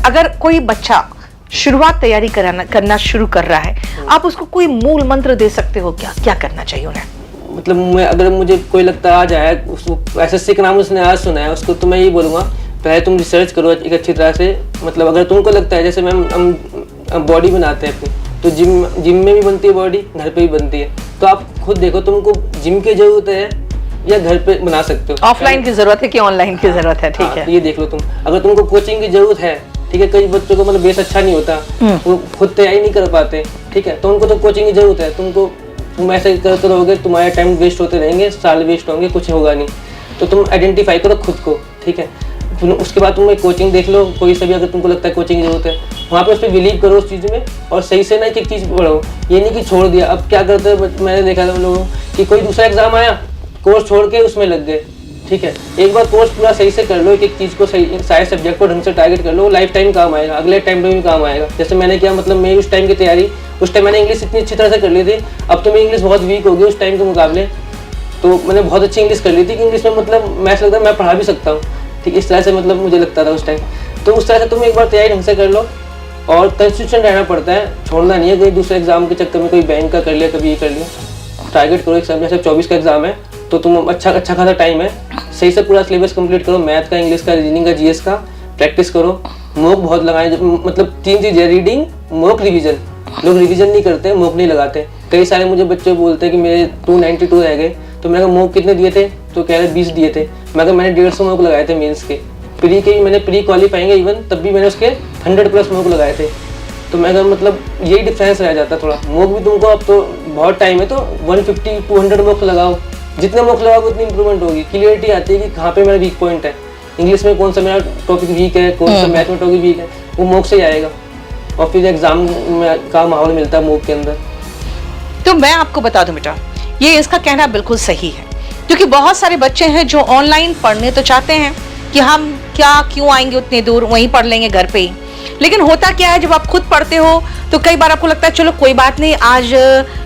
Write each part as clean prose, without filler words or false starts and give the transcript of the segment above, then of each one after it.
अगर कोई बच्चा शुरुआत तैयारी करना शुरू कर रहा है, आप उसको कोई मूल मंत्र दे सकते हो क्या? क्या करना चाहिए उन्हें? मतलब अगर मुझे कोई लगता आज आया, उसको एसएससी का नाम उसने आज सुना है, उसको तो मैं यही बोलूँगा पहले तुम रिसर्च करो एक अच्छी तरह से। मतलब अगर तुमको लगता है, जैसे मैम हम बॉडी बनाते हैं अपनी, तो जिम में भी बनती है बॉडी, घर पे भी बनती है, तो आप खुद देखो तुमको जिम की जरूरत है या घर पे बना सकते हो, ऑफलाइन की जरूरत है कि ऑनलाइन की जरूरत है? ठीक है, ये देख लो तुम। अगर तुमको कोचिंग की जरूरत है, ठीक है, कई बच्चों को मतलब बेस अच्छा नहीं होता, वो खुद तैयारी नहीं कर पाते, ठीक है, तो उनको तो कोचिंग की जरूरत है। तुम ऐसे करते रहोगे, तुम्हारे टाइम वेस्ट होते रहेंगे, साल वेस्ट होंगे, कुछ होगा नहीं। तो तुम आइडेंटिफाई करो खुद को, ठीक है, फिर उसके बाद तुम एक कोचिंग देख लो कोई सा भी, अगर तुमको लगता है कोचिंग की जरूरत है, वहाँ पे उस पर बिलीव करो उस चीज़ में, और सही से ना एक चीज़ पढ़ो। ये नहीं कि छोड़ दिया। अब क्या करते हैं, मैंने देखा था उन लोगों कि कोई दूसरा एग्जाम आया, कोर्स छोड़ के उसमें लग गए, ठीक है। एक बार कोर्स पूरा सही से कर लो, एक चीज़ को सही, सारे सब्जेक्ट को ढंग से टारगेट कर लो, लाइफ टाइम काम आएगा, अगले टाइम पे भी काम आएगा। जैसे मैंने किया, मतलब मैं उस टाइम की तैयारी, उस टाइम मैंने इंग्लिश इतनी अच्छी तरह से कर ली थी, अब तो मेरी इंग्लिश बहुत वीक हो गई उस टाइम के मुकाबले, तो मैंने बहुत अच्छी इंग्लिश कर ली थी कि इंग्लिश में मतलब मैं ऐसा लगता है मैं पढ़ा भी सकता हूँ, ठीक, इस तरह से मतलब मुझे लगता था उस टाइम। तो उस तरह से तुम एक बार तैयारी ढंग से कर लो, और कंसिस्टेंट रहना पड़ता है, छोड़ना नहीं है। कोई दूसरे एग्जाम के चक्कर में कोई बैंक का कर लिया, कभी ये कर लिया, टारगेट करो। एग्जाम जैसे 24 का एग्जाम है, तो तुम अच्छा खासा टाइम है, सही से पूरा सिलेबस कंप्लीट करो, मैथ का, इंग्लिश का, रीजनिंग का, जीएस का प्रैक्टिस करो, मॉक बहुत लगाएं। मतलब 3 चीज़ें, रीडिंग, मॉक, रिवीजन। लोग रिवीजन नहीं करते, मॉक नहीं लगाते। कई सारे मुझे बच्चे बोलते हैं कि मेरे 292 रह गए, तो मैंने कहा मॉक कितने दिए थे, तो कह रहे 20 दिए थे। मैं कहा मैंने 150 मॉक लगाए थे मेंस के, प्री के भी मैंने प्री क्वालिफाइंग है इवन, तब भी मैंने उसके 100+ मॉक लगाए थे। तो मैं कहा मतलब यही डिफरेंस रह जाता थोड़ा। मॉक भी तुमको अब तो बहुत टाइम है, तो 150-200 मॉक लगाओ, जितने मॉक लगाओगे उतनी इंप्रूवमेंट होगी, क्लियरिटी आती है कि कहाँ पे मेरा वीक पॉइंट है, इंग्लिश में कौन सा मेरा टॉपिक वीक है, कौन सा मैथ में टॉपिक वीक है, वो मॉक से ही आएगा, और फिर एग्जाम में का माहौल मिलता है मॉक के अंदर। तो मैं आपको बता दूं बेटा, ये इसका कहना बिल्कुल सही है, क्योंकि बहुत सारे बच्चे हैं जो ऑनलाइन पढ़ने तो चाहते हैं कि हम क्यों आएंगे उतने दूर, वहीं पढ़ लेंगे घर पे ही। लेकिन होता क्या है, जब आप खुद पढ़ते हो तो कई बार आपको लगता है चलो कोई बात नहीं, आज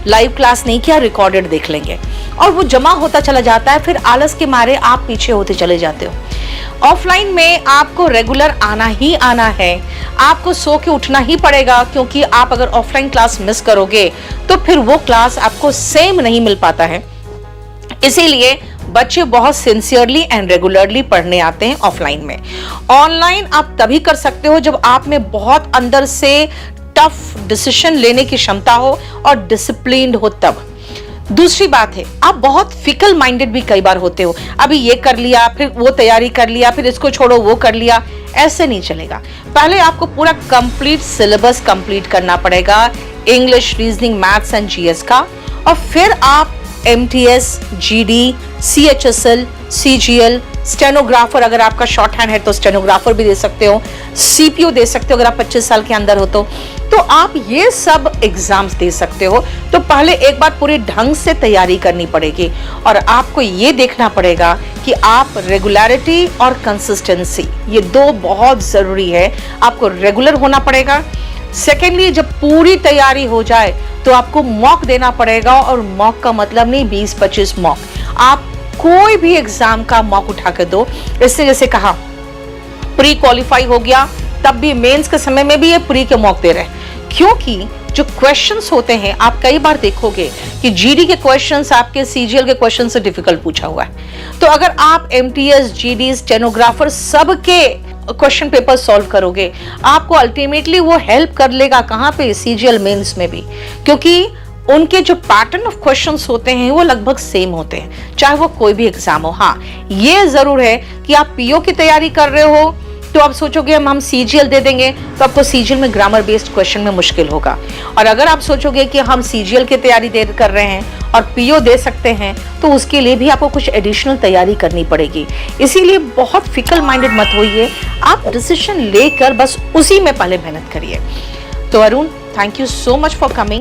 लाइव क्लास नहीं किया, रिकॉर्डेड देख लेंगे, और वो जमा होता चला जाता है, फिर आलस के मारे आप पीछे होते चले जाते हो। ऑफलाइन में आपको रेगुलर आना ही आना है, आपको सो के उठना ही पड़ेगा, क्योंकि आप अगर ऑफलाइन क्लास मिस करोगे तो फिर वो क्लास आपको सेम नहीं मिल पाता है। इसीलिए बच्चे बहुत सिंसियरली एंड रेगुलरली पढ़ने आते हैं ऑफलाइन में। ऑनलाइन आप तभी कर सकते हो जब आप में बहुत अंदर से टफ डिसीजन लेने की क्षमता हो और डिसिप्लिन्ड हो तब। दूसरी बात है, आप बहुत फिकल माइंडेड भी कई बार होते हो, अभी ये कर लिया, फिर वो तैयारी कर लिया, फिर इसको छोड़ो वो कर लिया, ऐसे नहीं चलेगा। पहले आपको पूरा कंप्लीट सिलेबस कंप्लीट करना पड़ेगा, English, reasoning, maths and GS का, और फिर आप MTS, GD, CHSL, CGL, stenographer, अगर आपका शॉर्ट हैंड है तो स्टेनोग्राफर भी दे सकते हो, CPO दे सकते हो अगर आप 25 साल के अंदर हो तो आप ये सब एग्जाम्स दे सकते हो। तो पहले एक बार पूरे ढंग से तैयारी करनी पड़ेगी, और आपको ये देखना पड़ेगा कि आप रेगुलरिटी और कंसिस्टेंसी, ये 2 बहुत जरूरी है। आपको रेगुलर होना पड़ेगा। सेकेंडली, जब पूरी तैयारी हो जाए तो आपको मॉक देना पड़ेगा, और मॉक का मतलब नहीं 20-25 मॉक, आप कोई भी एग्जाम का मॉक उठा कर दो। इससे जैसे कहा प्री क्वालिफाई हो गया, तब भी मेंस के समय में भी ये प्री के मॉक दे रहे हैं, क्योंकि जो क्वेश्चंस होते हैं आप कई बार देखोगे कि जीडी के क्वेश्चंस आपके सीजीएल के क्वेश्चन से डिफिकल्ट पूछा हुआ है। तो अगर आप MTS, GD, स्टेनोग्राफर सबके क्वेश्चन पेपर सॉल्व करोगे, आपको अल्टीमेटली वो हेल्प कर लेगा कहाँ पे, सीजीएल मेंस में भी, क्योंकि उनके जो पैटर्न ऑफ क्वेश्चंस होते हैं वो लगभग सेम होते हैं, चाहे वो कोई भी एग्जाम हो। हाँ, ये जरूर है कि आप पीओ की तैयारी कर रहे हो तो आप सोचोगे हम सीजीएल दे देंगे, तो आपको सीजीएल में ग्रामर बेस्ड क्वेश्चन में मुश्किल होगा। और अगर आप सोचोगे कि हम सीजीएल की तैयारी कर रहे हैं और पीओ दे सकते हैं, तो उसके लिए भी आपको कुछ एडिशनल तैयारी करनी पड़ेगी। इसीलिए बहुत फिकल माइंडेड मत होइए, आप डिसीजन लेकर बस उसी में पहले मेहनत करिए। तो Arun, thank you so much for coming.